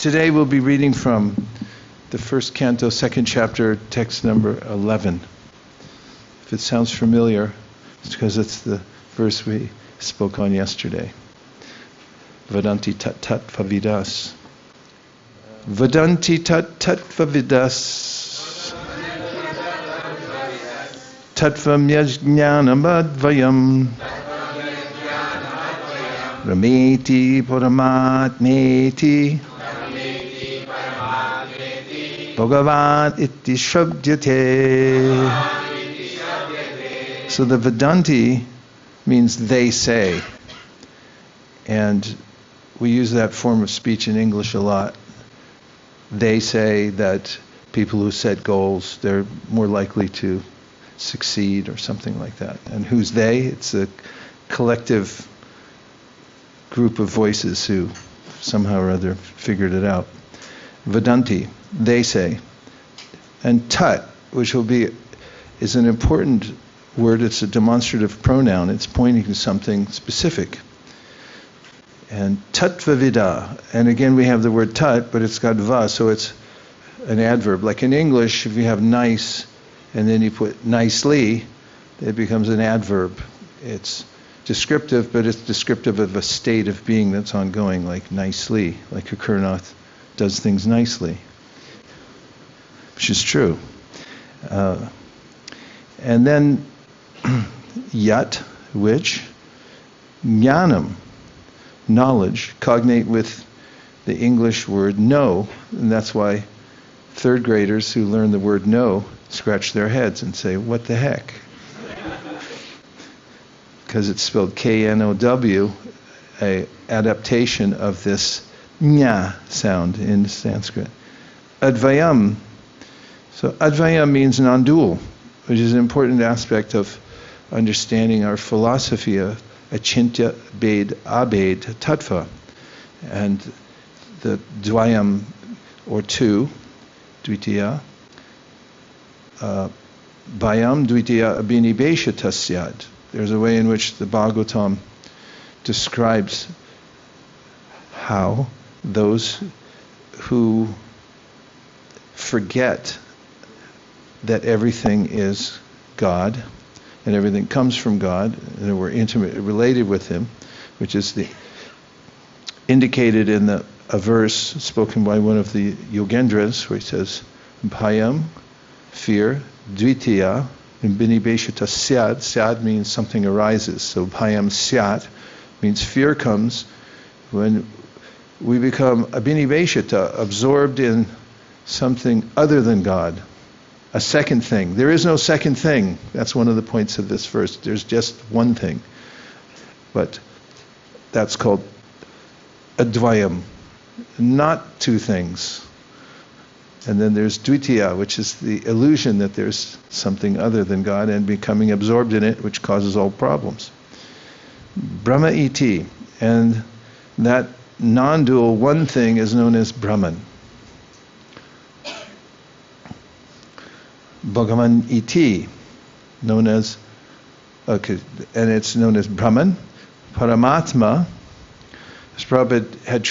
Today we'll be reading from the first canto, second chapter, text number 11. If it sounds familiar, it's because it's the verse we spoke on yesterday. Vadanti tattva-vidas. Vadanti tattva-vidas. Tattvaṁ yajñānam advayam. Rameti paramatmeti. Bhagavan iti shabdyate. So the Vadanti means they say. And we use that form of speech in English a lot. They say that people who set goals, they're more likely to succeed or something like that. And who's they? It's a collective group of voices who somehow or other figured it out. Vadanti, they say. And tat, which is an important word. It's a demonstrative pronoun. It's pointing to something specific. And tattva-vidas, and again we have the word tat, but it's got va, so it's an adverb. Like in English, if you have nice, and then you put nicely, it becomes an adverb. It's descriptive, but it's descriptive of a state of being that's ongoing, like nicely, like Kurnath does things nicely, which is true. And then yat, which, jnanam, knowledge, cognate with the English word know, and that's why third graders who learn the word know scratch their heads and say, what the heck? Because it's spelled K-N-O-W, a adaptation of this nya sound in Sanskrit. Advayam. So advayam means non-dual, which is an important aspect of understanding our philosophy of achintya bhed abhed tattva. And the dvayam, or two, dvitiya, bhayam dvitiya abhinibheshata syad. There's a way in which the Bhagavatam describes how those who forget that everything is God and everything comes from God and we're intimately related with Him, which is indicated in a verse spoken by one of the Yogendras where he says, Bhayam, fear, dvitiya, Binibheshata syad. Syad means something arises. So bhayam syat means fear comes when we become abhinibheshata, absorbed in something other than God. A second thing. There is no second thing. That's one of the points of this verse. There's just one thing. But that's called advayam. Not two things. And then there's dvitiya, which is the illusion that there's something other than God and becoming absorbed in it, which causes all problems. Brahma iti, and that non-dual one thing is known as Brahman. Bhagavan iti, known as, and it's known as Brahman. Paramatma, as Prabhupada had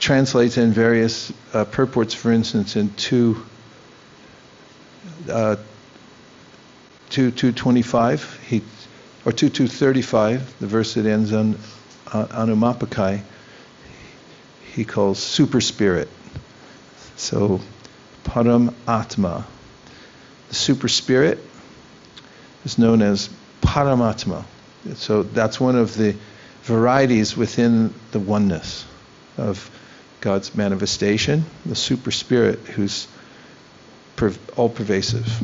translates in various purports, for instance, in 2:25, or 2:35, the verse that ends on Anumapakai, he calls super spirit. So, Param Atma. The super spirit is known as Paramatma. So that's one of the varieties within the oneness of God's manifestation, the super spirit who's all-pervasive.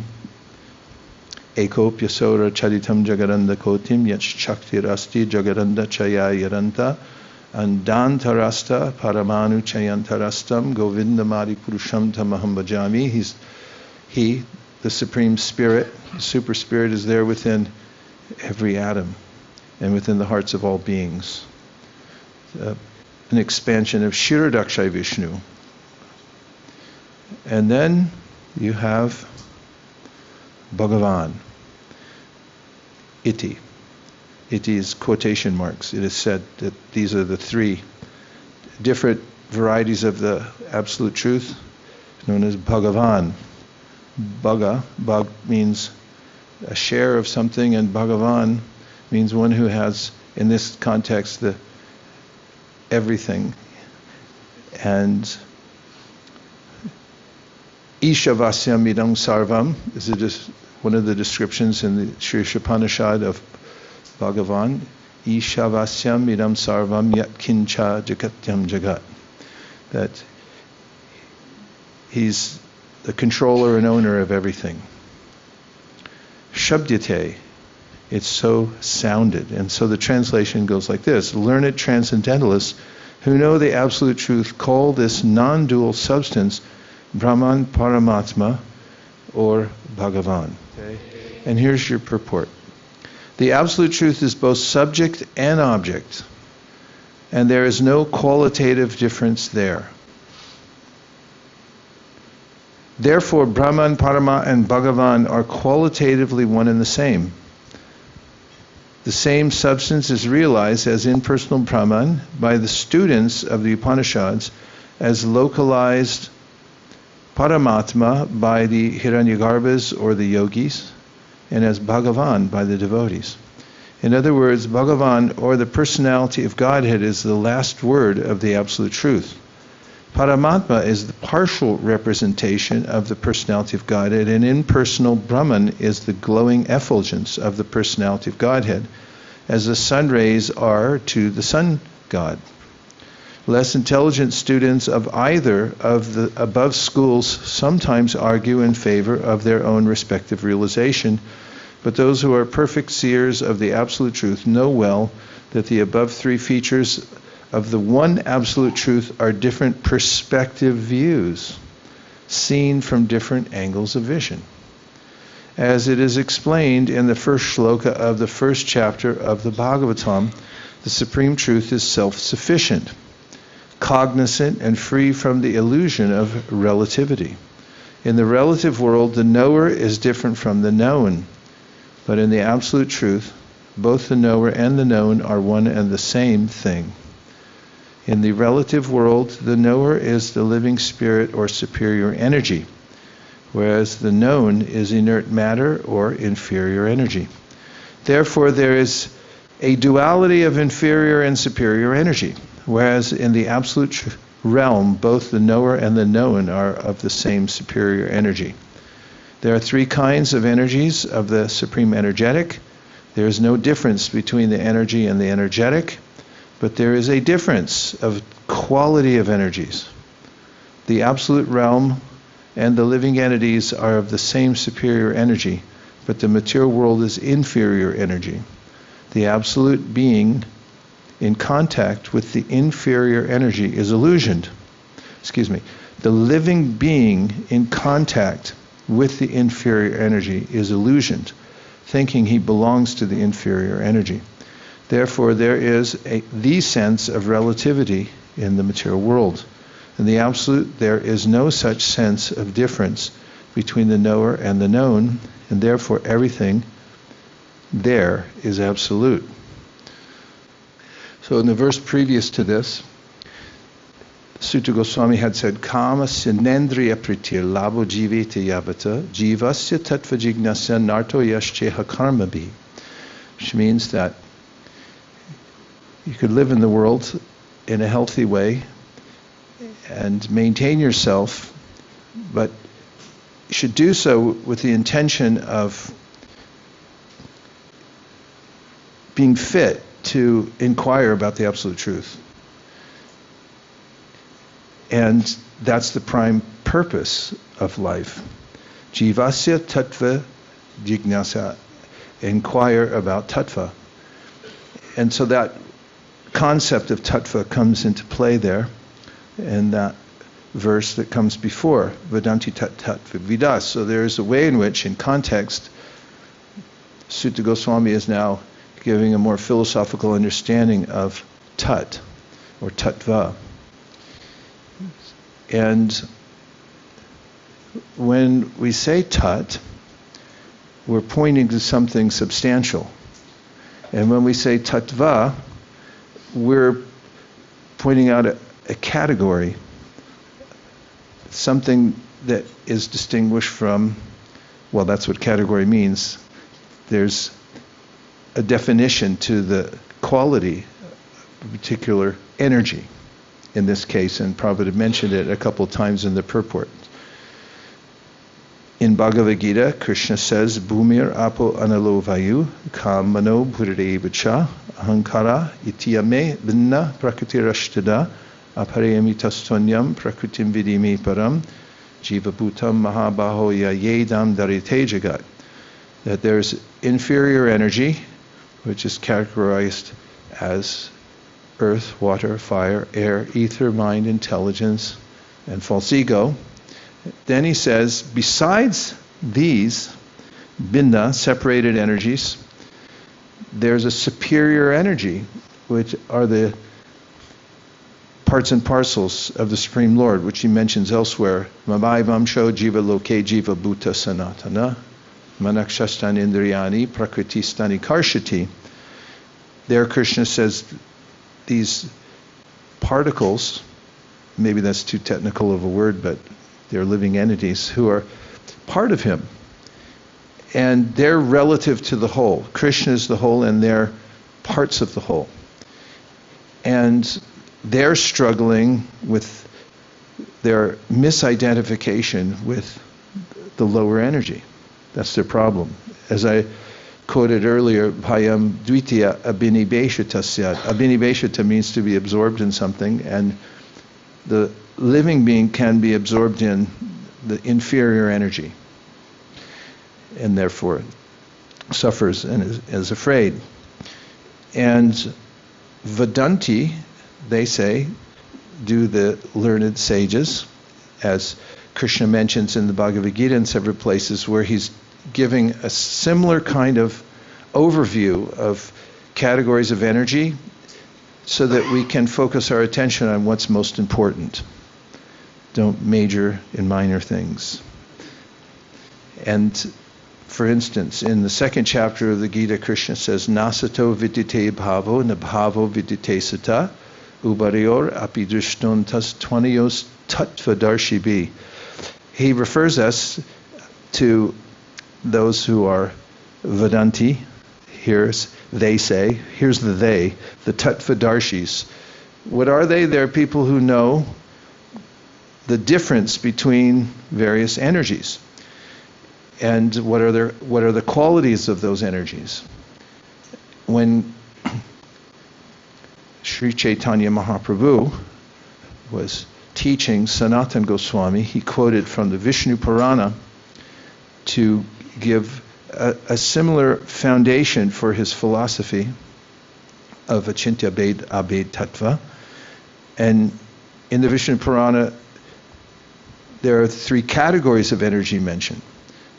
Eko pyasora charitam jagaranda kotim yach chaktirasti jagaranda chaya yaranta andantarasta paramanu chayantarastam govindamadi purusham tamaham bhajami. He, the supreme spirit, the super spirit, is there within every atom and within the hearts of all beings. An expansion of Shirodakshai Vishnu. And then you have Bhagavan. Iti. Iti is quotation marks. It is said that these are the three different varieties of the absolute truth, known as Bhagavan. Bhag means a share of something, and Bhagavan means one who has, in this context, the everything. And Ishavāsyam idam sarvaṁ is one of the descriptions in the Sri Upanishad of Bhagavan. Ishavāsyam idam sarvaṁ yat kincha jagatyam jagat. That he's the controller and owner of everything. Shabdyate, it's so sounded. And so the translation goes like this: learned transcendentalists who know the absolute truth call this non-dual substance Brahman Paramatma or Bhagavan. Okay. And here's your purport. The absolute truth is both subject and object, and there is no qualitative difference there. Therefore, Brahman, Parama, and Bhagavan are qualitatively one and the same. The same substance is realized as impersonal Brahman by the students of the Upanishads, as localized Paramatma by the Hiranyagarbhas or the yogis, and as Bhagavan by the devotees. In other words, Bhagavan, or the personality of Godhead, is the last word of the absolute truth. Paramatma is the partial representation of the personality of Godhead, and impersonal Brahman is the glowing effulgence of the personality of Godhead, as the sun rays are to the sun god. Less intelligent students of either of the above schools sometimes argue in favor of their own respective realization, but those who are perfect seers of the absolute truth know well that the above three features of the one absolute truth are different perspective views, seen from different angles of vision. As it is explained in the first shloka of the first chapter of the Bhagavatam, the supreme truth is self-sufficient, cognizant, and free from the illusion of relativity. In the relative world, the knower is different from the known, but in the absolute truth, both the knower and the known are one and the same thing. In the relative world, the knower is the living spirit or superior energy, whereas the known is inert matter or inferior energy. Therefore, there is a duality of inferior and superior energy, whereas in the absolute realm, both the knower and the known are of the same superior energy. There are three kinds of energies of the supreme energetic. There is no difference between the energy and the energetic, but there is a difference of quality of energies. The absolute realm and the living entities are of the same superior energy, but the material world is inferior energy. The absolute being in contact with the inferior energy is illusioned. The living being in contact with the inferior energy is illusioned, thinking he belongs to the inferior energy. Therefore, there is the sense of relativity in the material world. In the absolute, there is no such sense of difference between the knower and the known, and therefore everything there is absolute. So in the verse previous to this, Sanatan Goswami had said, Kama sinendriya pritir labo jivete yavata jivasya tattva-vidas narto yascheha karmabhi, which means that you could live in the world in a healthy way and maintain yourself, but you should do so with the intention of being fit to inquire about the absolute truth. And that's the prime purpose of life. Jivasya tattva jignasa, inquire about tattva. And so that concept of tattva comes into play there in that verse that comes before, Vadanti tattva-vidas. So there is a way in which, in context, Sanatan Goswami is now giving a more philosophical understanding of tat, or tattva. And when we say tat, we're pointing to something substantial. And when we say tattva, we're pointing out a category, something that is distinguished from, well, that's what category means. There's a definition to the quality of a particular energy in this case, and Prabhupada mentioned it a couple of times in the purport. In Bhagavad Gita, Krishna says, Bhumir apo analo vayu kamano bhurirevacha ahankara ityame vinna prakritirashtada aparayami tastvanyam prakritim vidimi param jiva bhutam mahabaho yedam darite jagat. That there's inferior energy, which is categorized as earth, water, fire, air, ether, mind, intelligence, and false ego. Then he says, besides these binda, separated energies, there's a superior energy, which are the parts and parcels of the Supreme Lord, which he mentions elsewhere. Mavai vamsho jiva loke jiva bhuta sanatana manakshastan indriyani prakriti-stani karshati. There Krishna says these particles, maybe that's too technical of a word, but they're living entities who are part of him. And they're relative to the whole. Krishna is the whole and they're parts of the whole. And they're struggling with their misidentification with the lower energy. That's their problem. As I quoted earlier, bhayam dvitiya abhinibheshita syat. Abhinibheshita means to be absorbed in something, and the living being can be absorbed in the inferior energy, and therefore suffers and is afraid. And Vadanti, they say, do the learned sages, as Krishna mentions in the Bhagavad Gita in several places, where he's giving a similar kind of overview of categories of energy so that we can focus our attention on what's most important. Don't major in minor things. And for instance, in the second chapter of the Gita, Krishna says, Nasato vidite bhavo, na bhavo vidite sata, ubarior apidrishtontas tvanios tattva-darshibi. He refers us to those who are Vadanti. Here's they say, here's the they, the tattva-darshis. What are they? They're people who know the difference between various energies. And what are the qualities of those energies? When Sri Chaitanya Mahaprabhu was teaching Sanatan Goswami, he quoted from the Vishnu Purana to give a similar foundation for his philosophy of achintya bhed abhed tattva. And in the Vishnu Purana, there are three categories of energy mentioned.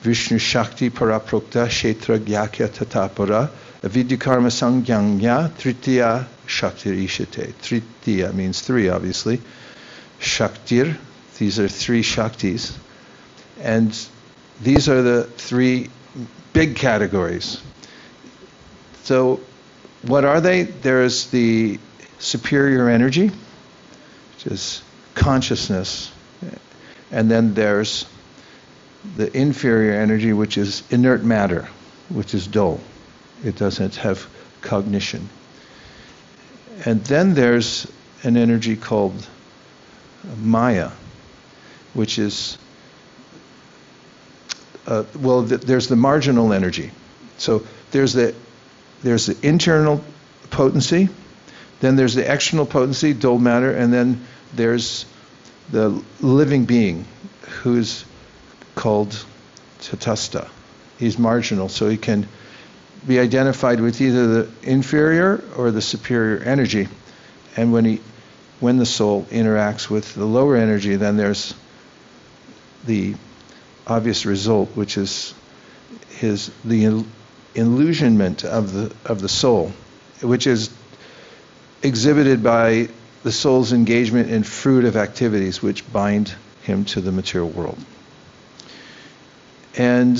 Vishnu Shakti Paraprokta Kshetra Gyakya Tatapara Avidyakarma Sangyangya Tritiya Shaktir Ishate. Tritiya means three, obviously. Shaktir, these are three Shaktis. And these are the three big categories. So what are they? There is the superior energy, which is consciousness. And then there's the inferior energy, which is inert matter, which is dull. It doesn't have cognition. And then there's an energy called Maya, which is, there's the marginal energy. So there's the internal potency, then there's the external potency, dull matter, and then there's the living being who's called tatasta. He's marginal, so he can be identified with either the inferior or the superior energy. And when the soul interacts with the lower energy, then there's the obvious result, which is the illusionment of the soul, which is exhibited by the soul's engagement in fruitive activities which bind him to the material world. And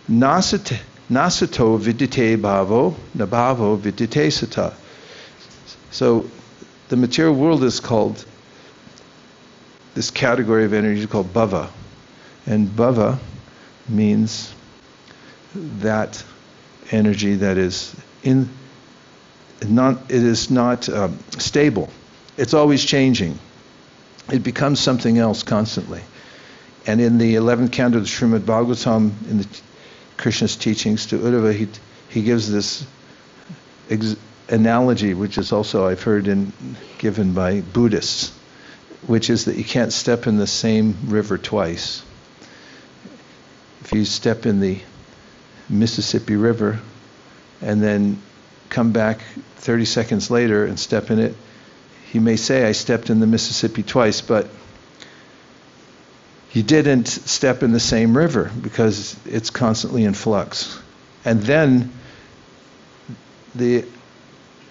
nasato vidite bhavo, nabhavo vidite sata. So the material world is called this category of energy called bhava. And bhava means that energy that is not stable. It's always changing. It becomes something else constantly. And in the 11th canto of the Srimad Bhagavatam, in the Krishna's teachings to Uddhava, he gives this analogy, which is also I've heard given by Buddhists, which is that you can't step in the same river twice. If you step in the Mississippi River and then come back 30 seconds later and step in it, you may say, I stepped in the Mississippi twice, but you didn't step in the same river because it's constantly in flux. And then the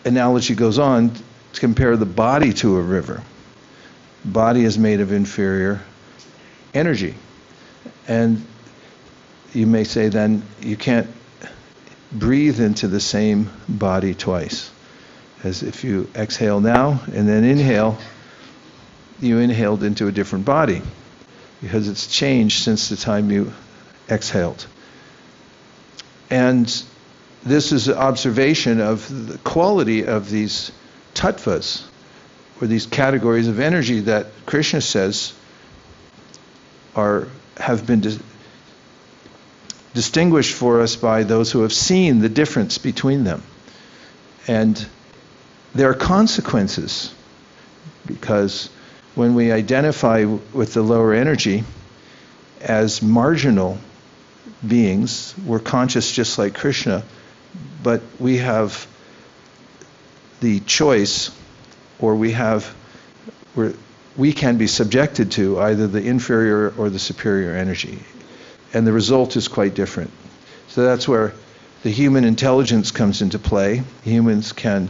analogy goes on to compare the body to a river. Body is made of inferior energy. And you may say then you can't breathe into the same body twice. As if you exhale now and then inhale, you inhaled into a different body because it's changed since the time you exhaled. And this is an observation of the quality of these tattvas, or these categories of energy that Krishna says have been distinguished for us by those who have seen the difference between them. And there are consequences, because when we identify with the lower energy as marginal beings, we're conscious just like Krishna, but we have the choice, or we can be subjected to either the inferior or the superior energy. And the result is quite different. So that's where the human intelligence comes into play. Humans can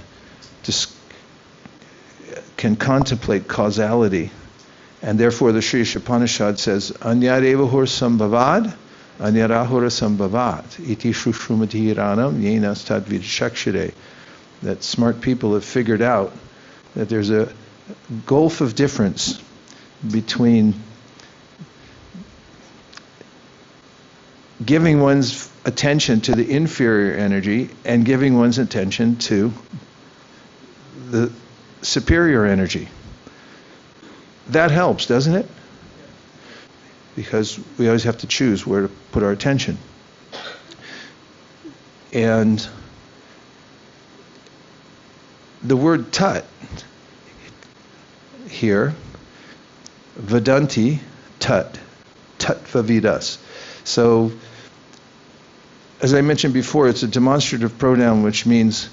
contemplate causality, and therefore the Sri Upanishad says, Anyarevahur sambhavad, anyarahura sambhavat, iti shushumati hiranam, yenas tadvidshakshire. That smart people have figured out that there's a gulf of difference between giving one's attention to the inferior energy and giving one's attention to the superior energy. That helps, doesn't it? Because we always have to choose where to put our attention. And the word tat here, Vadanti, tattva-vidas. So, as I mentioned before, it's a demonstrative pronoun, which means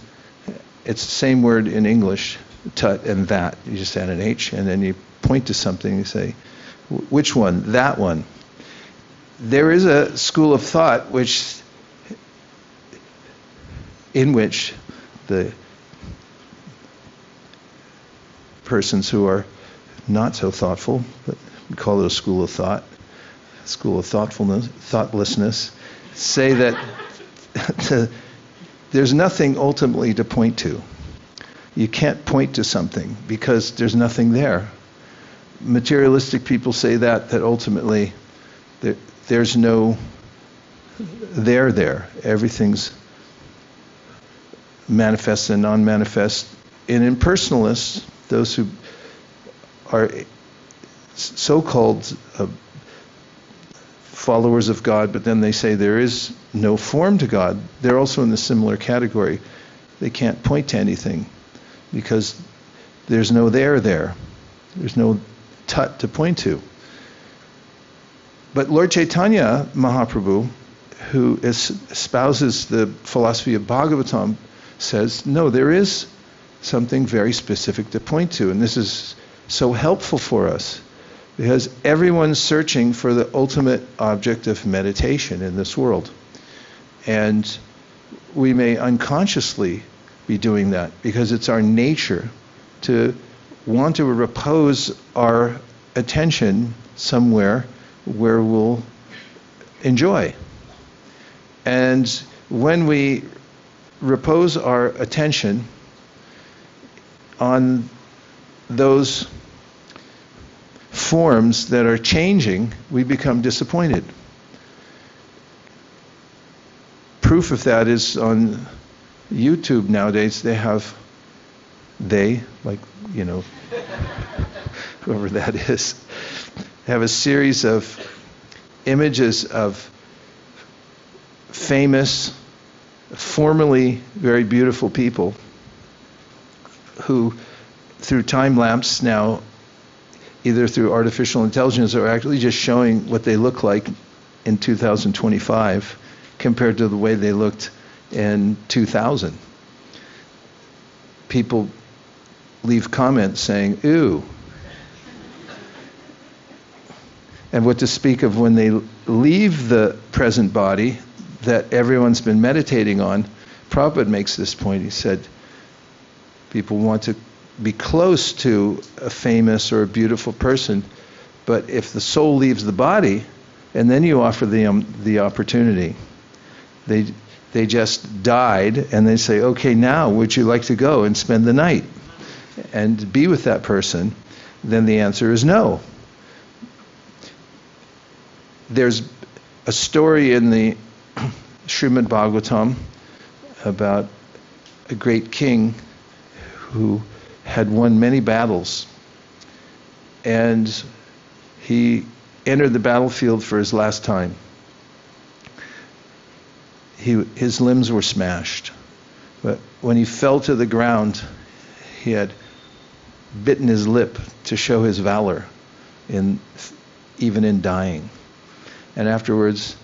it's the same word in English, tut and that. You just add an H, and then you point to something, you say, which one? That one. There is a school of thought in which the persons who are not so thoughtful, but we call it a school of thought, a school of thoughtlessness, say that there's nothing ultimately to point to. You can't point to something because there's nothing there. Materialistic people say that ultimately there's no there. Everything's manifest and non-manifest. And impersonalists, those who are so-called followers of God, but then they say there is no form to God, they're also in the similar category. They can't point to anything because there's no there. There's no tat to point to. But Lord Chaitanya Mahaprabhu, who espouses the philosophy of Bhagavatam, says, no, there is something very specific to point to. And this is so helpful for us because everyone's searching for the ultimate object of meditation in this world. And we may unconsciously be doing that because it's our nature to want to repose our attention somewhere where we'll enjoy. And when we repose our attention on those forms that are changing, we become disappointed. Proof of that is on YouTube nowadays. They have, whoever that is, have a series of images of famous, formerly very beautiful people who, through time lapse now, either through artificial intelligence or actually just showing what they look like in 2025 compared to the way they looked in 2000. People leave comments saying, "Ooh." And what to speak of when they leave the present body that everyone's been meditating on. Prabhupada makes this point. He said, people want to be close to a famous or a beautiful person, but if the soul leaves the body, and then you offer the opportunity, they just died, and they say, okay, now would you like to go and spend the night and be with that person? Then the answer is no. There's a story in the Srimad Bhagavatam about a great king who had won many battles, and he entered the battlefield for his last time. His limbs were smashed, but when he fell to the ground, he had bitten his lip to show his valor, even in dying. And afterwards,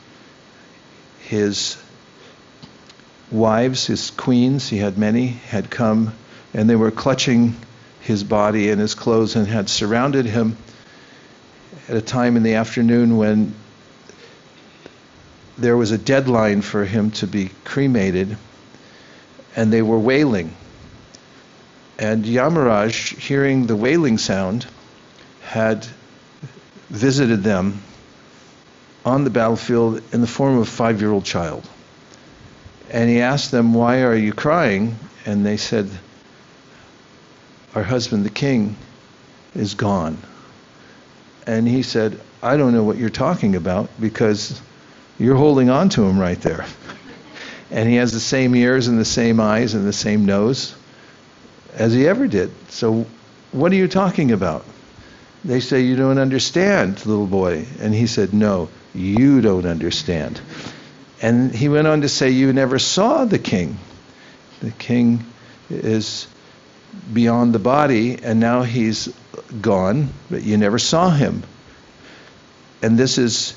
his wives, his queens, he had many, had come, and they were clutching his body and his clothes and had surrounded him at a time in the afternoon when there was a deadline for him to be cremated, and they were wailing. And Yamaraj, hearing the wailing sound, had visited them on the battlefield in the form of a 5-year-old child. And he asked them, "Why are you crying?" And they said, "Our husband, the king, is gone." And he said, "I don't know what you're talking about, because you're holding on to him right there. And he has the same ears and the same eyes and the same nose as he ever did. So what are you talking about?" They say, "You don't understand, little boy." And he said, "No, you don't understand." And he went on to say, "You never saw the king. The king is beyond the body, and now he's gone, but you never saw him." And this is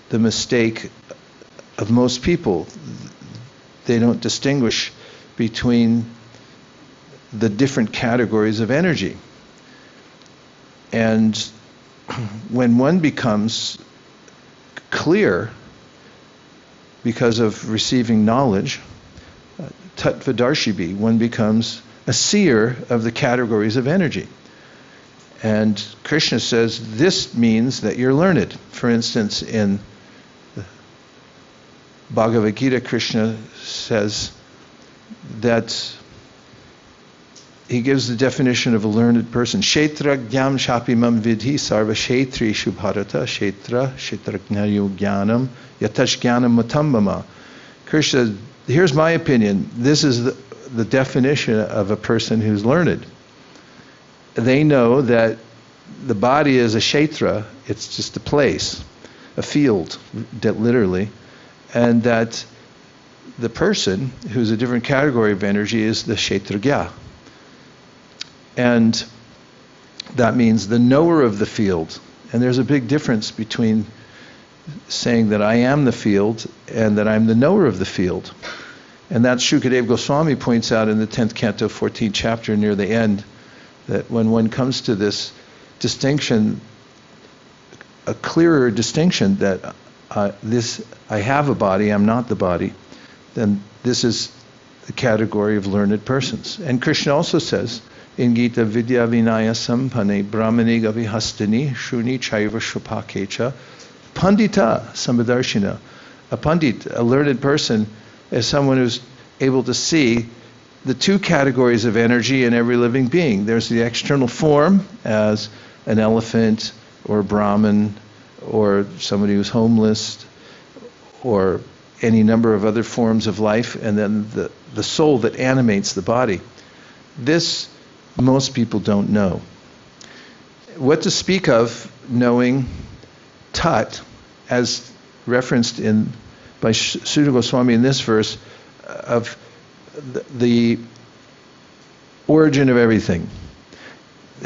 the mistake of most people. They don't distinguish between the different categories of energy. And when one becomes clear because of receiving knowledge, tattva-vidas, one becomes a seer of the categories of energy. And Krishna says this means that you're learned. For instance, in the Bhagavad Gita, Krishna says that he gives the definition of a learned person. Kshetra jnam shapimam vidhi sarva kshetrishu bharata kshetrajnayo jnanam yatash jnanam matambama. Krishna, here's my opinion. This is the definition of a person who's learned. They know that the body is a kshetra, it's just a place, a field, literally, and that the person who's a different category of energy is the kshetrajna. And that means the knower of the field. And there's a big difference between saying that I am the field and that I'm the knower of the field. And that Shukadeva Goswami points out in the 10th canto, 14th chapter near the end, that when one comes to this distinction, a clearer distinction that I have a body, I'm not the body, then this is the category of learned persons. And Krishna also says, in Gita, Vidya Vinaya Sampane Brahmani Gavihastani Shuni Chaiva Shupakecha Pandita Sambadarshina. A pandit, a learned person, is someone who's able to see the two categories of energy in every living being. There's the external form as an elephant or a Brahmin or somebody who's homeless or any number of other forms of life, and then the soul that animates the body. This most people don't know. What to speak of knowing tat, as referenced by Sanatan Goswami in this verse, of the origin of everything.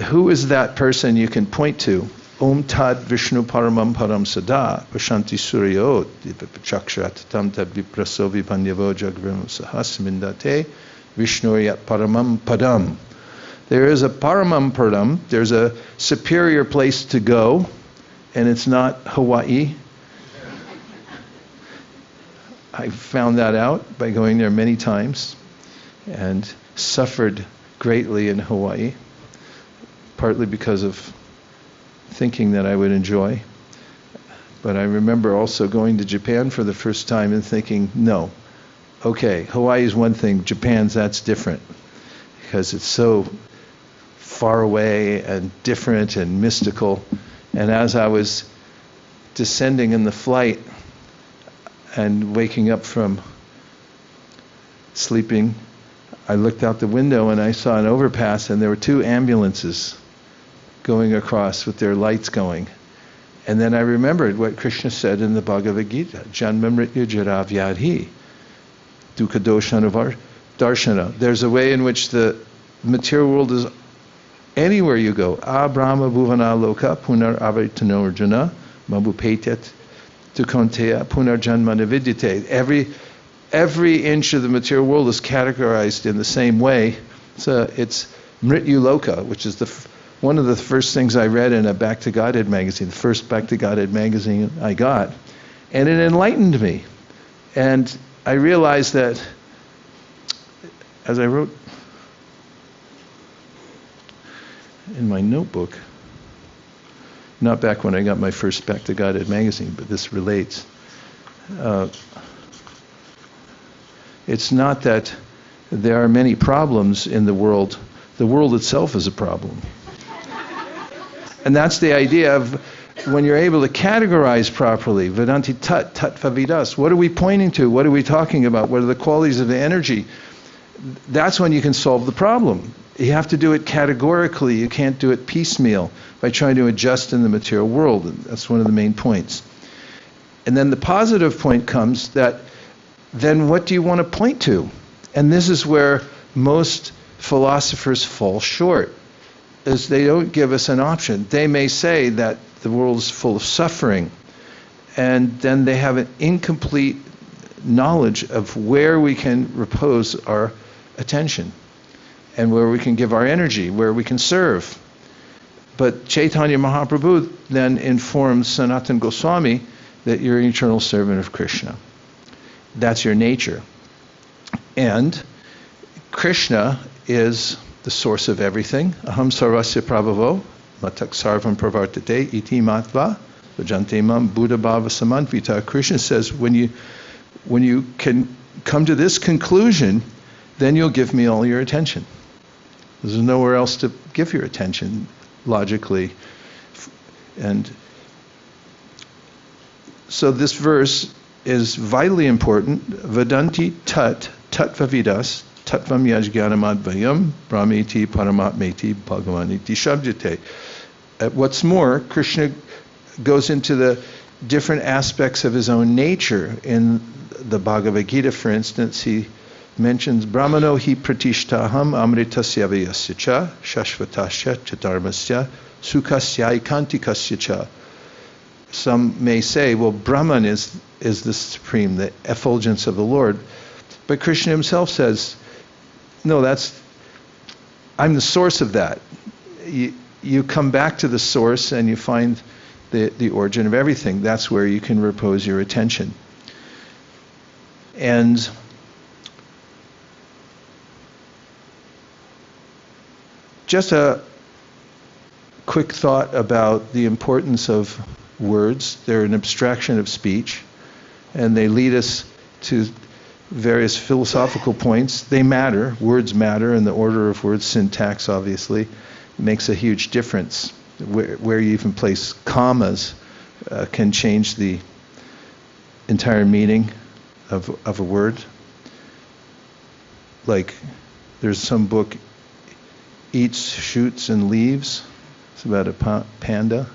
Who is that person you can point to? Om tad Vishnu paramam param sada vashanti suryot divapachakshat tad vipraso vipanyavo jagviram sahasmindate Vishnuryat paramam padam. There is a paramam padam, there's a superior place to go, and it's not Hawaii. I found that out by going there many times and suffered greatly in Hawaii, partly because of thinking that I would enjoy. But I remember also going to Japan for the first time and thinking, no, okay, Hawaii is one thing, Japan's that's different, because it's so far away and different and mystical. And as I was descending in the flight and waking up from sleeping, I looked out the window and I saw an overpass, and there were 2 ambulances going across with their lights going. And then I remembered what Krishna said in the Bhagavad Gita, Janma Mrityu Jara Vyadhi Dukkha Doshanuvar Darshana. There's a way in which the material world is anywhere you go. Brahma Bhuvana Loka Punar Avaritano Arjuna Mabupetet Dukonteya Punar Janma Navidyate. Every inch of the material world is categorized in the same way. So it's Mrityu Loka, which is one of the first things I read in a Back to Godhead magazine, the first Back to Godhead magazine I got. And it enlightened me. And I realized that, as I wrote in my notebook, not back when I got my first Back to Godhead magazine, but this relates. It's not that there are many problems in the world. The world itself is a problem. And that's the idea of when you're able to categorize properly, Vadanti tattva-vidas. What are we pointing to? What are we talking about? What are the qualities of the energy? That's when you can solve the problem. You have to do it categorically. You can't do it piecemeal by trying to adjust in the material world. That's one of the main points. And then the positive point comes that then what do you want to point to? And this is where most philosophers fall short, is they don't give us an option. They may say that the world is full of suffering, and then they have an incomplete knowledge of where we can repose our attention and where we can give our energy, where we can serve. But Chaitanya Mahaprabhu then informs Sanatan Goswami that you're an eternal servant of Krishna. That's your nature. And Krishna is the source of everything. Ahaṁ sarvasya prabhavo mattaḥ sarvaṁ pravartate iti matvā bhajante mam budhā bhāva-samanvitāḥ. Krishna says, when you can come to this conclusion, then you'll give me all your attention. There's nowhere else to give your attention logically. And so this verse is vitally important. Vadanti tattva-vidas tattvaṁ yajñānamadvayam brahmeti paramatmeti bhagavaniti shabdate. What's more, Krishna goes into the different aspects of his own nature. In the Bhagavad Gita, for instance, he mentions Brahmano hi pratishtaham amritasya vayasya cha shashvatasya chatarmasya sukasya ikantikasya cha. Some may say, well, Brahman is the supreme, the effulgence of the Lord. But Krishna himself says, no, I'm the source of that. You come back to the source and you find the origin of everything. That's where you can repose your attention. And just a quick thought about the importance of words. They're an abstraction of speech, and they lead us to various philosophical points. They matter. Words matter, and the order of words, syntax obviously, makes a huge difference. where you even place commas can change the entire meaning of a word. Like, there's some book, Eats, Shoots, and Leaves. It's about a panda.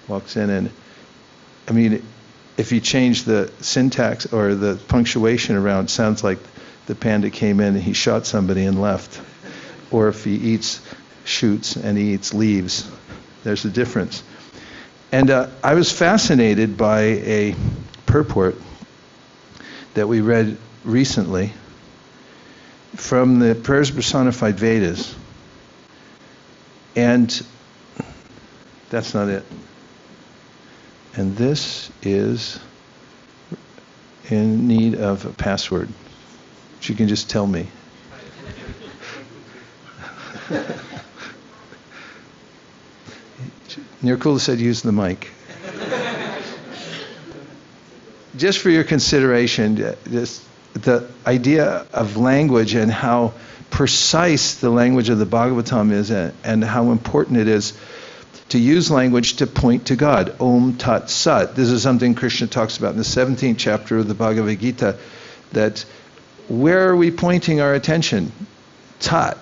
Walks in and, I mean, if you change the syntax or the punctuation around, it sounds like the panda came in and he shot somebody and left. Or if he eats shoots and he eats leaves, there's a difference. And I was fascinated by a purport that we read recently from the Prayers Personified Vedas. And that's not it. And this is in need of a password. She can just tell me. Nirkula said use the mic. Just for your consideration, the idea of language and how precise the language of the Bhagavatam is, and how important it is to use language to point to God. Om Tat Sat. This is something Krishna talks about in the 17th chapter of the Bhagavad Gita, that where are we pointing our attention? Tat.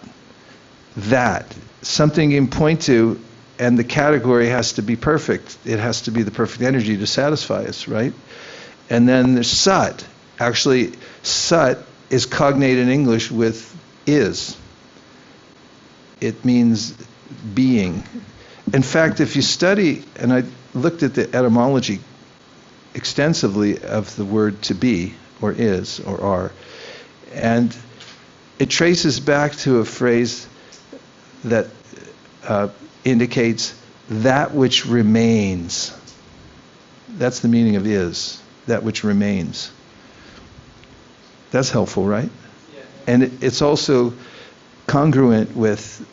That. Something you can point to, and the category has to be perfect. It has to be the perfect energy to satisfy us, right? And then there's Sat. Actually, Sat is cognate in English with is. It means being. In fact, if you study, and I looked at the etymology extensively of the word to be, or is, or are, and it traces back to a phrase that indicates that which remains. That's the meaning of is, that which remains. That's helpful, right? Yeah. And it's also congruent with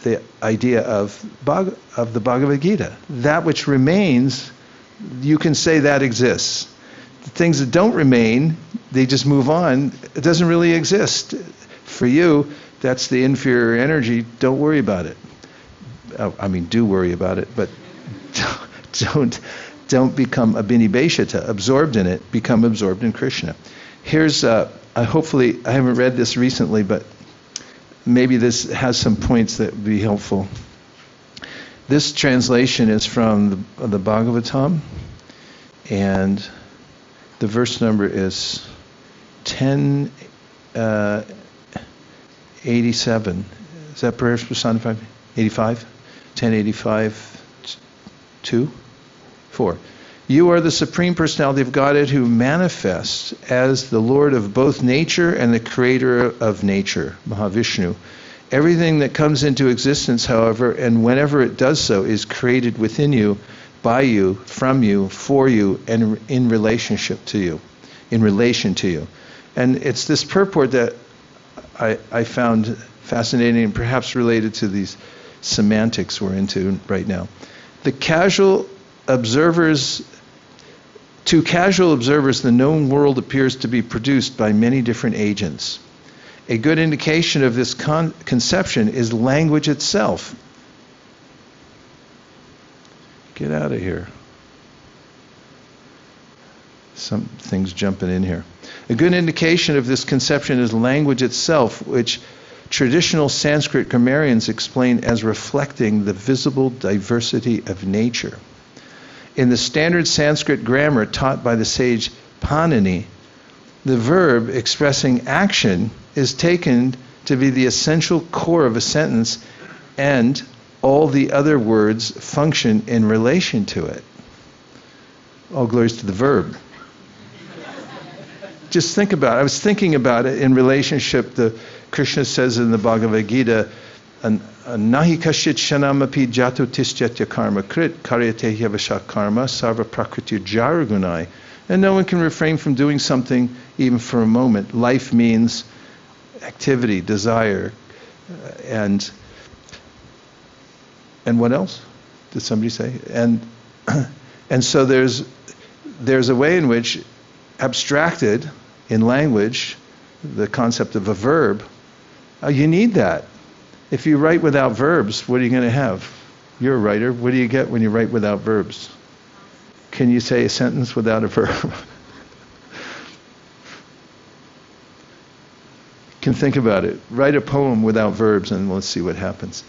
the idea of the Bhagavad Gita. That which remains, you can say that exists. The things that don't remain, they just move on. It doesn't really exist. For you, that's the inferior energy. Don't worry about it. I mean, do worry about it, but don't become abhinibheshita, absorbed in it. Become absorbed in Krishna. Here's, hopefully, I haven't read this recently, but maybe this has some points that would be helpful. This translation is from the Bhagavatam, and the verse number is 1087. Is that Prayers Personified? 85? 1085, 2, 4. You are the Supreme Personality of Godhead who manifests as the Lord of both nature and the creator of nature, Mahavishnu. Everything that comes into existence, however, and whenever it does so, is created within you, by you, from you, for you, and in relationship to you, in relation to you. And it's this purport that I found fascinating and perhaps related to these semantics we're into right now. To casual observers, the known world appears to be produced by many different agents. A good indication of this conception is language itself. Get out of here. Some things jumping in here. A good indication of this conception is language itself, which traditional Sanskrit grammarians explain as reflecting the visible diversity of nature. In the standard Sanskrit grammar taught by the sage Panini, the verb expressing action is taken to be the essential core of a sentence, and all the other words function in relation to it. All glories to the verb. Just think about it. I was thinking about it in relationship to Krishna says in the Bhagavad Gita, Nahi kashit shanamapi jato tischetya karma krit karyate hyavasha karma sarva prakriti jaragunai. And no one can refrain from doing something even for a moment. Life means activity, desire, and what else? Did somebody say? And so there's a way in which abstracted in language, the concept of a verb, you need that. If you write without verbs, what are you going to have? You're a writer. What do you get when you write without verbs? Can you say a sentence without a verb? Can think about it. Write a poem without verbs and let's see what happens.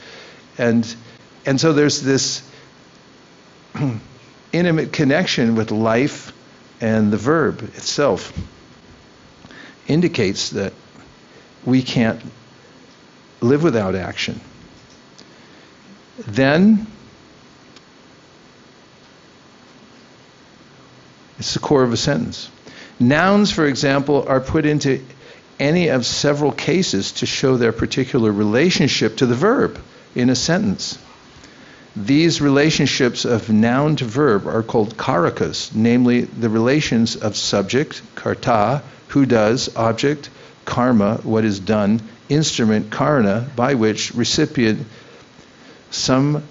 And so there's this intimate connection with life, and the verb itself indicates that we can't live without action. Then it's the core of a sentence. Nouns, for example, are put into any of several cases to show their particular relationship to the verb in a sentence. These relationships of noun to verb are called karakas, namely the relations of subject, karta, who does, object, karma, what is done, instrument, karana, by which, recipient, sampradana,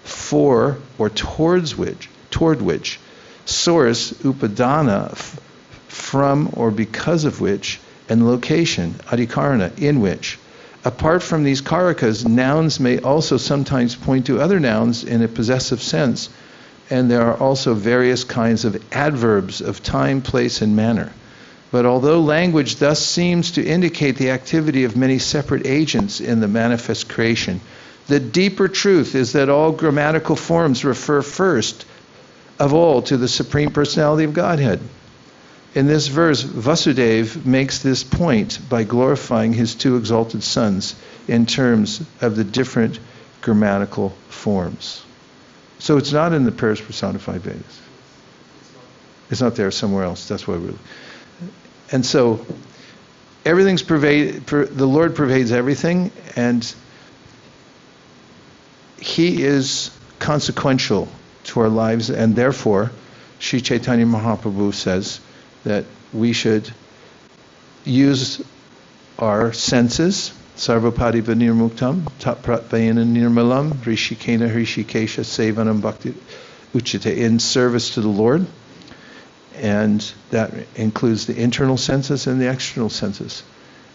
for or toward which, source, upadana, from or because of which, and location, adhikarana, in which. Apart from these karakas, nouns may also sometimes point to other nouns in a possessive sense, and there are also various kinds of adverbs of time, place, and manner. But although language thus seems to indicate the activity of many separate agents in the manifest creation, the deeper truth is that all grammatical forms refer first of all to the Supreme Personality of Godhead. In this verse, Vasudeva makes this point by glorifying his two exalted sons in terms of the different grammatical forms. So it's not in the pairs personified Vedas. It's not there, somewhere else. That's why we're... And so everything's the Lord pervades everything, and he is consequential to our lives, and therefore, Sri Chaitanya Mahaprabhu says that we should use our senses, sarvapadiva nirmuktam, tattvayena nirmalam, rishikena rishikesha sevanam bhakti uchite, in service to the Lord. And that includes the internal senses and the external senses.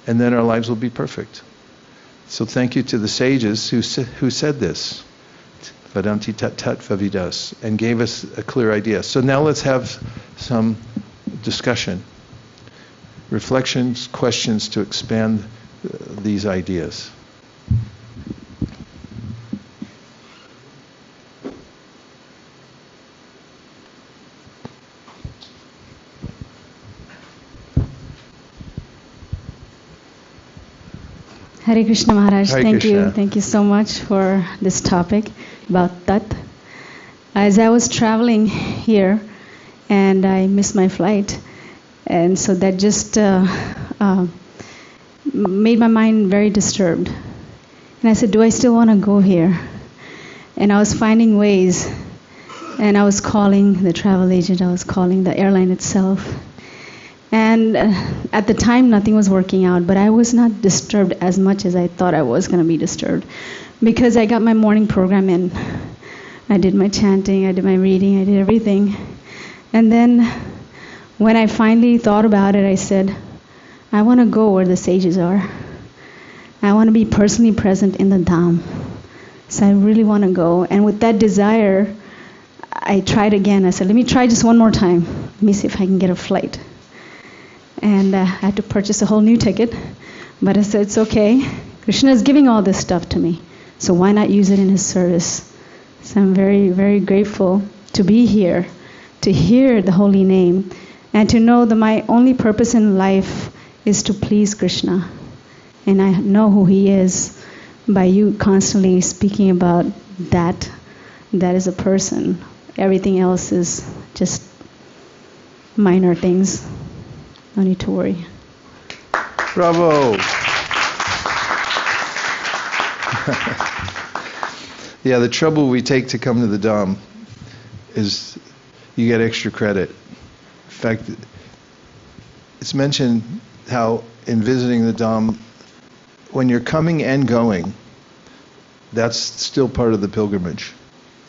And then our lives will be perfect. So thank you to the sages who said this, Vadanti tattva-vidas, and gave us a clear idea. So now let's have some discussion, reflections, questions to expand these ideas. Hare Krishna Maharaj, Hare thank Krishna. you. Thank you so much for this topic about tat. As I was traveling here and I missed my flight, and so that just made my mind very disturbed. And I said, do I still want to go here? And I was finding ways, and I was calling the travel agent, I was calling the airline itself. And at the time, nothing was working out, but I was not disturbed as much as I thought I was going to be disturbed, because I got my morning program in. I did my chanting, I did my reading, I did everything. And then when I finally thought about it, I said, I want to go where the sages are. I want to be personally present in the Dham. So I really want to go. And with that desire, I tried again. I said, let me try just one more time. Let me see if I can get a flight. And I had to purchase a whole new ticket. But I said, it's okay. Krishna is giving all this stuff to me. So why not use it in his service? So I'm very, very grateful to be here, to hear the holy name, and to know that my only purpose in life is to please Krishna. And I know who he is by you constantly speaking about that. That is a person. Everything else is just minor things. No need to worry. Bravo! Yeah, the trouble we take to come to the Dham is you get extra credit. In fact, it's mentioned how in visiting the Dham, when you're coming and going, that's still part of the pilgrimage.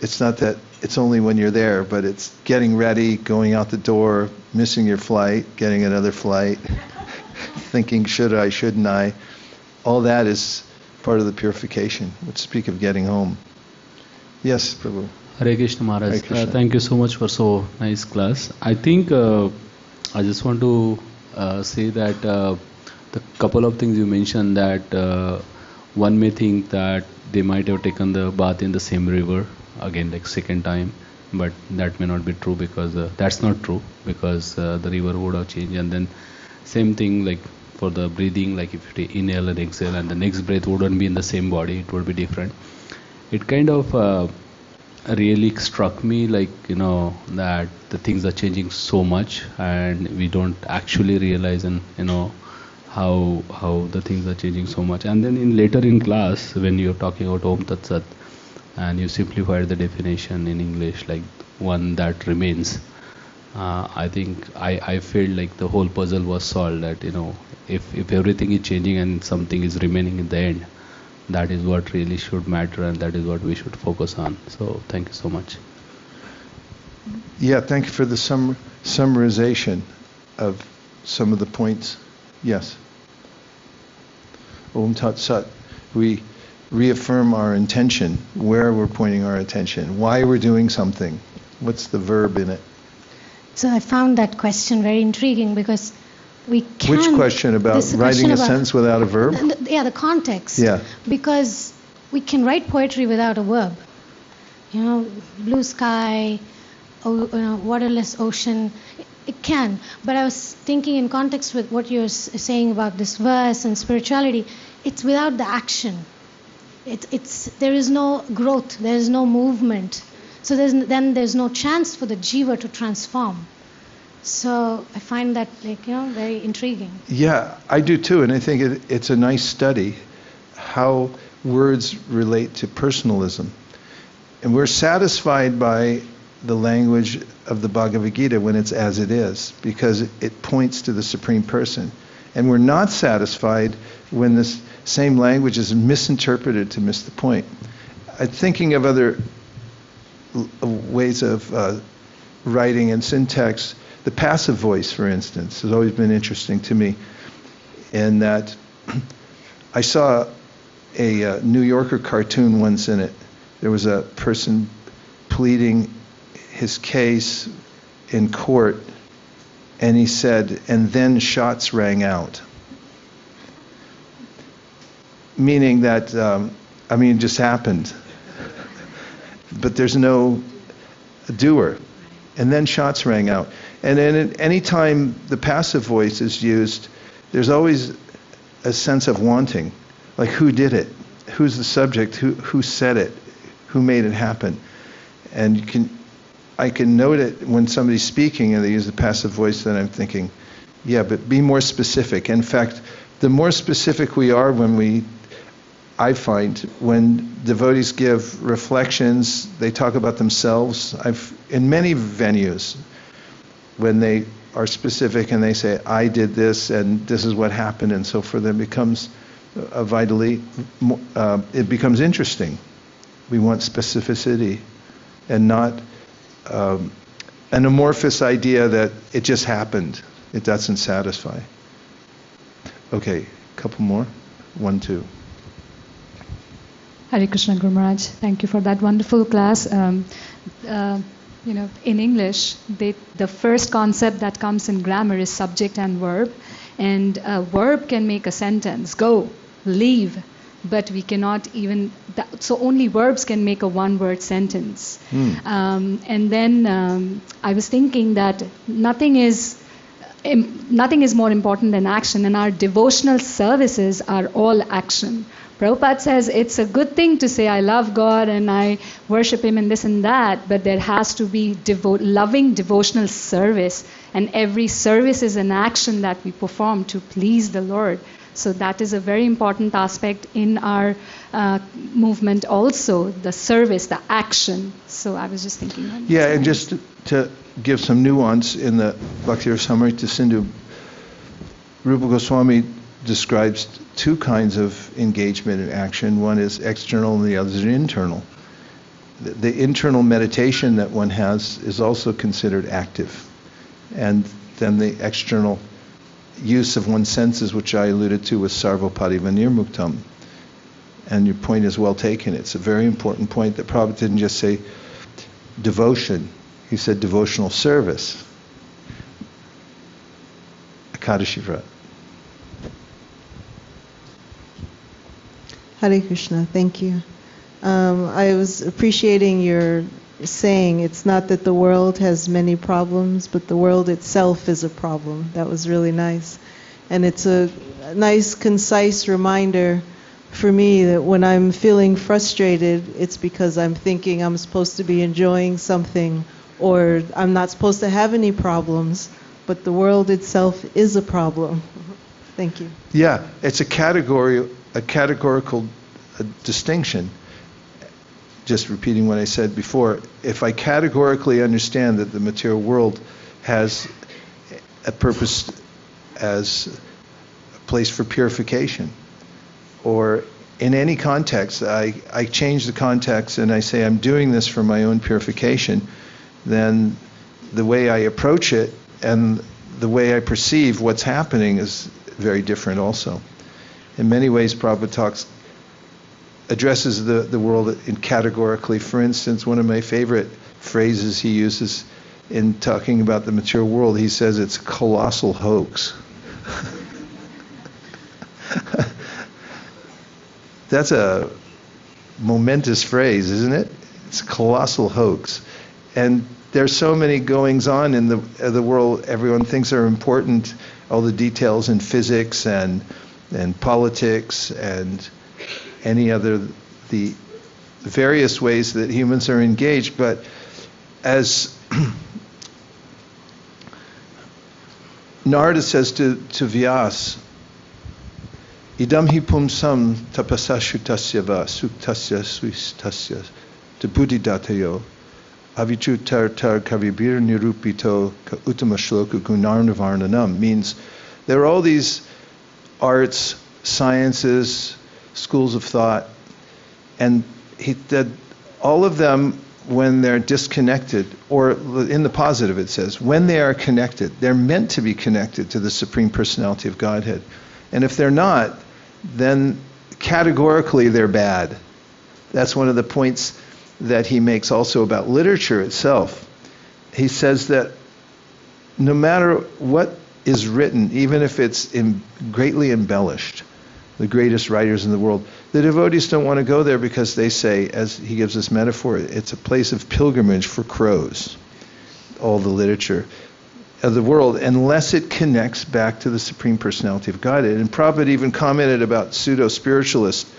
It's not that it's only when you're there, but it's getting ready, going out the door, missing your flight, getting another flight, thinking, should I, shouldn't I? All that is part of the purification. Let's speak of getting home. Yes, Prabhu. Hare Krishna Maharaj. Hare Krishna. Thank you so much for so nice class. I think I just want to say that the couple of things you mentioned, that one may think that they might have taken the bath in the same river again, like second time, but that may not be true, because that's not true, because the river would have changed. And then same thing like for the breathing, like if you inhale and exhale, and the next breath wouldn't be in the same body, it would be different. It kind of really struck me, like, that the things are changing so much, and we don't actually realize, and how the things are changing so much. And then later in class, when you're talking about Om Tat Sat, and you simplified the definition in English, like one that remains, I think I felt like the whole puzzle was solved, that if everything is changing and something is remaining in the end, that is what really should matter, and that is what we should focus on. So thank you so much. Yeah, thank you for the summarization of some of the points. Yes. Om Tat Sat. We reaffirm our intention, where we're pointing our attention, why we're doing something, what's the verb in it. So I found that question very intriguing, because we can... Which question? About writing a sentence without a verb? The context. Yeah. Because we can write poetry without a verb. Blue sky, waterless ocean. It can. But I was thinking in context with what you're saying about this verse and spirituality, it's without the action. There is no growth, there is no movement. So there's no chance for the jiva to transform. So I find that very intriguing. Yeah, I do too, and I think it's a nice study how words relate to personalism. And we're satisfied by the language of the Bhagavad Gita when it's as it is, because it points to the Supreme Person. And we're not satisfied when this same language is misinterpreted to miss the point. I'm thinking of other ways of writing and syntax. The passive voice, for instance, has always been interesting to me, in that I saw a New Yorker cartoon once in it. There was a person pleading his case in court, and he said, and then shots rang out. Meaning that, it just happened. But there's no doer. And then shots rang out. And then any time the passive voice is used, there's always a sense of wanting. Like, who did it? Who's the subject? Who said it? Who made it happen? And I can note it when somebody's speaking and they use the passive voice, then I'm thinking, yeah, but be more specific. In fact, the more specific we are I find when devotees give reflections, they talk about themselves. In many venues, when they are specific and they say, I did this and this is what happened, and so for them becomes it becomes interesting. We want specificity and not an amorphous idea that it just happened. It doesn't satisfy. Okay, a couple more. 1, 2. Hare Krishna, Guru Maharaj. Thank you for that wonderful class. In English, the first concept that comes in grammar is subject and verb. And a verb can make a sentence, go, leave, but we cannot even, so only verbs can make a one-word sentence. And then I was thinking that nothing is more important than action, and our devotional services are all action. Prabhupada says it's a good thing to say I love God and I worship Him and this and that, but there has to be loving devotional service, and every service is an action that we perform to please the Lord. So that is a very important aspect in our movement also, the service, the action. So I was just thinking. Yeah, and just to give some nuance in the Bhakti-rasamrita Sindhu, Rupa Goswami describes two kinds of engagement and action. One is external and the other is internal. The internal meditation that one has is also considered active. And then the external use of one's senses, which I alluded to, was sarvopati vinirmuktam. And your point is well taken. It's a very important point that Prabhupada didn't just say devotion. He said devotional service. Ekadashi Vrat. Hare Krishna, thank you. I was appreciating your saying it's not that the world has many problems, but the world itself is a problem. That was really nice. And it's a nice, concise reminder for me that when I'm feeling frustrated, it's because I'm thinking I'm supposed to be enjoying something, or I'm not supposed to have any problems, but the world itself is a problem. Thank you. Yeah, it's a categorical distinction. Just repeating what I said before, if I categorically understand that the material world has a purpose as a place for purification, or in any context, I change the context and I say I'm doing this for my own purification, then the way I approach it and the way I perceive what's happening is very different also. In many ways, Prabhupada addresses the world in categorically. For instance, one of my favorite phrases he uses in talking about the material world, he says it's a colossal hoax. That's a momentous phrase, isn't it? It's a colossal hoax. And there's so many goings on in the world everyone thinks are important, all the details in physics and politics and any other, the various ways that humans are engaged. But as Narada says to Vyasa, idam hi pumsam tapasashutasya va suktasya suistasya to buddhidatayo avichu tar kavibir nirupito ka uttama shloka gunarnavarnanam, means there are all these arts, sciences, schools of thought, and he said all of them, when they're disconnected, or in the positive it says, when they are connected, they're meant to be connected to the Supreme Personality of Godhead. And if they're not, then categorically they're bad. That's one of the points that he makes also about literature itself. He says that no matter what is written, even if it's greatly embellished, the greatest writers in the world, the devotees don't want to go there because they say, as he gives this metaphor, it's a place of pilgrimage for crows, all the literature of the world, unless it connects back to the Supreme Personality of Godhead. And Prabhupada even commented about pseudo-spiritualists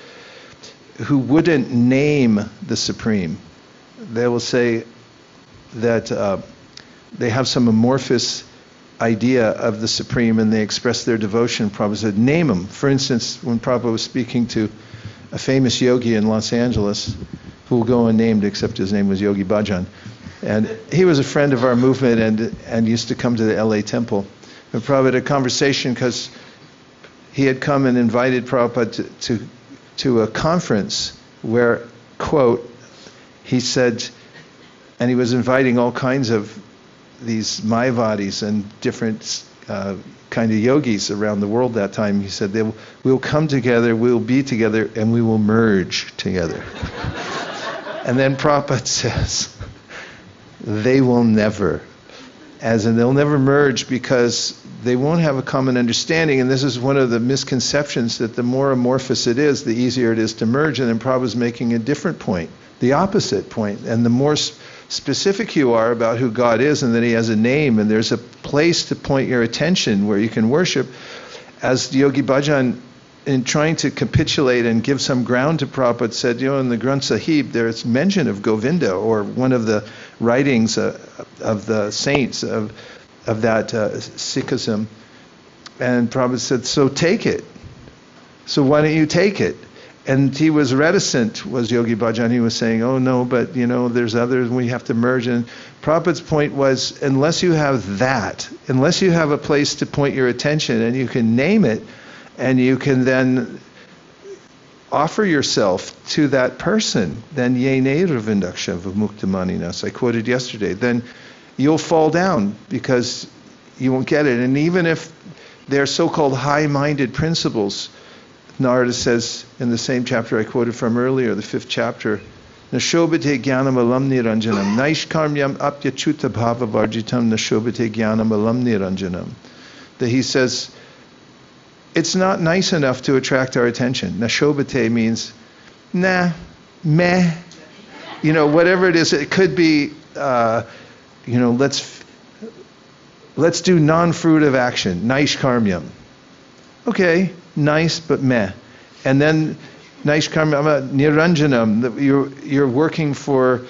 who wouldn't name the Supreme. They will say that they have some amorphous idea of the Supreme and they express their devotion. Prabhupada said, name him. For instance, when Prabhupada was speaking to a famous yogi in Los Angeles, who will go unnamed except his name was Yogi Bhajan, and he was a friend of our movement and used to come to the LA temple. And Prabhupada had a conversation because he had come and invited Prabhupada to a conference where, quote, he said, and he was inviting all kinds of these Mayavadis and different kind of yogis around the world that time. He said, we'll come together, we'll be together, and we will merge together. And then Prabhupada says, they will never. As in, they'll never merge because they won't have a common understanding. And this is one of the misconceptions, that the more amorphous it is, the easier it is to merge. And then Prabhupada's making a different point, the opposite point. And the more specific you are about who God is and that he has a name and there's a place to point your attention where you can worship, as Yogi Bhajan, in trying to capitulate and give some ground to Prabhupada, said, in the Granth Sahib there's mention of Govinda, or one of the writings of the saints of that Sikhism. And Prabhupada said, so take it. So why don't you take it? And he was reticent, was Yogi Bhajan. He was saying, oh no, but there's others, we have to merge. And Prabhupada's point was, unless you have that, unless you have a place to point your attention and you can name it, and you can then offer yourself to that person, then yene ravindaksha vimuktamaninas, I quoted yesterday, then you'll fall down because you won't get it. And even if they're so-called high-minded principles, Narada says in the same chapter I quoted from earlier, the 5th chapter, Nashobhate jnanam alam niranjanam, naishkarmyam apyachuta bhava varjitam nashobhate jnanam alam niranjanam. That he says, it's not nice enough to attract our attention. Nashobhate means, nah, meh, whatever it is. It could be, let's do non-fruitive action, naishkarmyam. Okay, nice, but meh. And then naishkarmyam niranjanam, you're working for,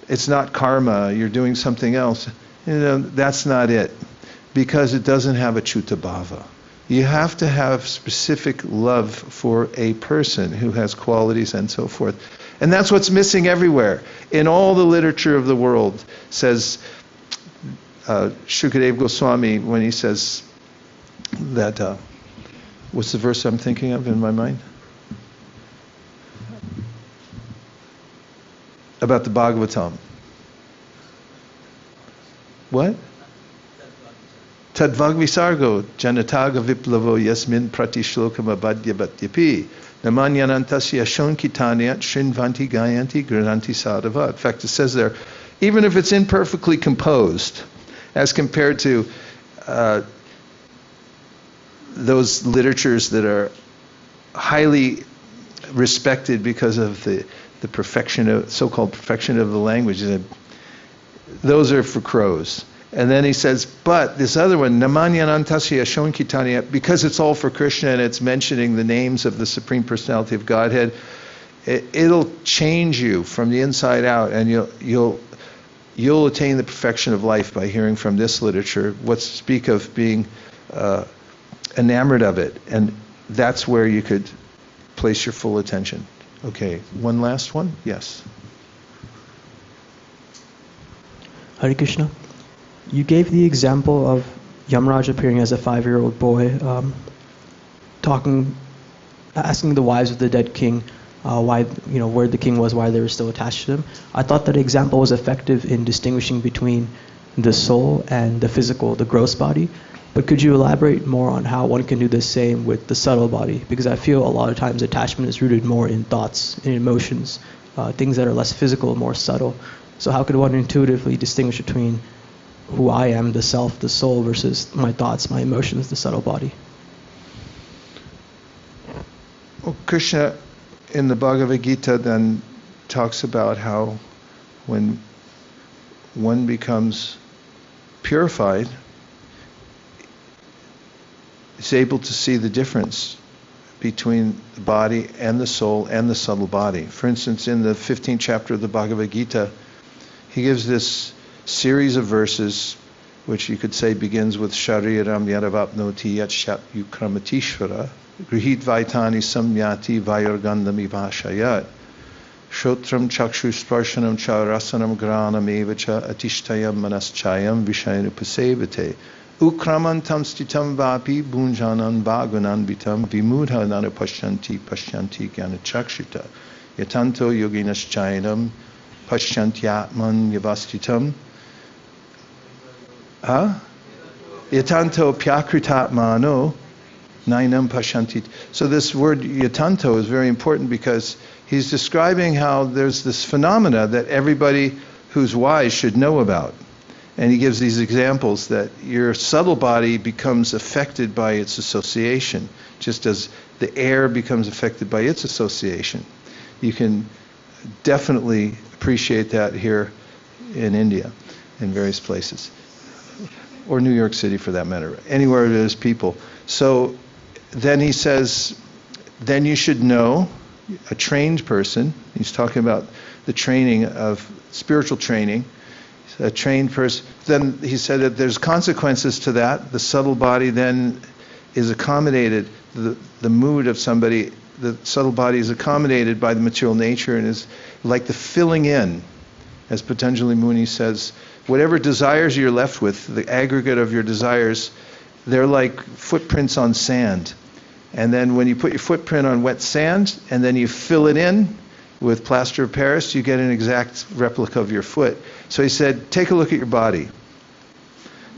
it's not karma, you're doing something else. That's not it. Because it doesn't have a chuta bhava. You have to have specific love for a person who has qualities and so forth. And that's what's missing everywhere. In all the literature of the world, says Shukadeva Goswami, when he says that, what's the verse I'm thinking of in my mind? About the Bhagavatam. What? Tattva-visargo janataga viplavo yasmin pratishlokam abadya bhatyapi namanyanantasya shonkitanyat shrinvanti gayanti grananti sadhava. In fact, it says there, even if it's imperfectly composed, as compared to those literatures that are highly respected because of the perfection of, so-called perfection of the language, those are for crows. And then he says, but this other one, Namanyanantasya Shonkitanya, because it's all for Krishna and it's mentioning the names of the Supreme Personality of Godhead, it'll change you from the inside out, and you'll attain the perfection of life by hearing from this literature. What speak of being enamored of it, and that's where you could place your full attention. Okay, one last one? Yes. Hare Krishna. You gave the example of Yamaraj appearing as a 5-year-old boy, asking the wives of the dead king why, where the king was, why they were still attached to him. I thought that example was effective in distinguishing between the soul and the physical, the gross body. But could you elaborate more on how one can do the same with the subtle body? Because I feel a lot of times attachment is rooted more in thoughts, in emotions, things that are less physical, more subtle. So how could one intuitively distinguish between who I am, the self, the soul, versus my thoughts, my emotions, the subtle body? Well, Krishna in the Bhagavad Gita then talks about how when one becomes purified, is able to see the difference between the body and the soul and the subtle body. For instance, in the 15th chapter of the Bhagavad Gita, he gives this series of verses, which you could say begins with Shariram Yadavapnoti Yat Yukramatishvara Grihit Vaitani Samyati Vayurgandami Vashayat Shotram Chakshu-sparshanam Cha Rasanam Granam Evacha Atishtayam Manaschayam Vishayanupasevate Ukramantam Stitam Vapi Bunjanan Bhagunan Vitam Vimudha Nanupashyanti Pashyanti Gyanachakshita Yatanto Yoginaschayanam Pashyantyatman Yavastitam Yatanto Pyakritatmano Nainam Pashyanti. So this word yatanto is very important because he's describing how there's this phenomena that everybody who's wise should know about. And he gives these examples that your subtle body becomes affected by its association, just as the air becomes affected by its association. You can definitely appreciate that here in India, in various places, or New York City for that matter, anywhere there's people. So then he says, then you should know, a trained person, he's talking about the training of spiritual training, a trained person, then he said that there's consequences to that. The subtle body then is accommodated, the mood of somebody, the subtle body is accommodated by the material nature and is like the filling in, as Patanjali Muni says, whatever desires you're left with, the aggregate of your desires, they're like footprints on sand. And then when you put your footprint on wet sand and then you fill it in with plaster of Paris, you get an exact replica of your foot. So he said, take a look at your body.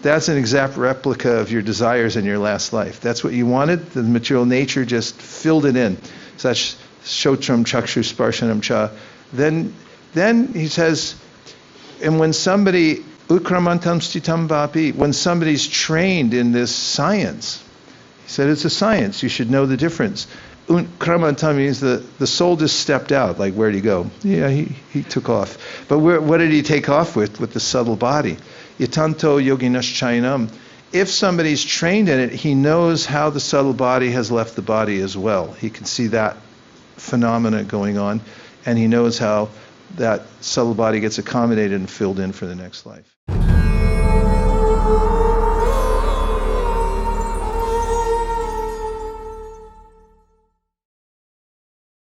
that's an exact replica of your desires in your last life. That's what you wanted. The material nature just filled it in. Such shotram chakshu sparshanam cha. Then he says, and when somebody ukramantam stitam vapi, when somebody's trained in this science, he said it's a science. You should know the difference. Kramantam means the soul just stepped out. Like, where'd he go? Yeah, he took off. But what did he take off with? With the subtle body. Yatanto yoginas chayanam. If somebody's trained in it, he knows how the subtle body has left the body as well. He can see that phenomena going on, and he knows how that subtle body gets accommodated and filled in for the next life.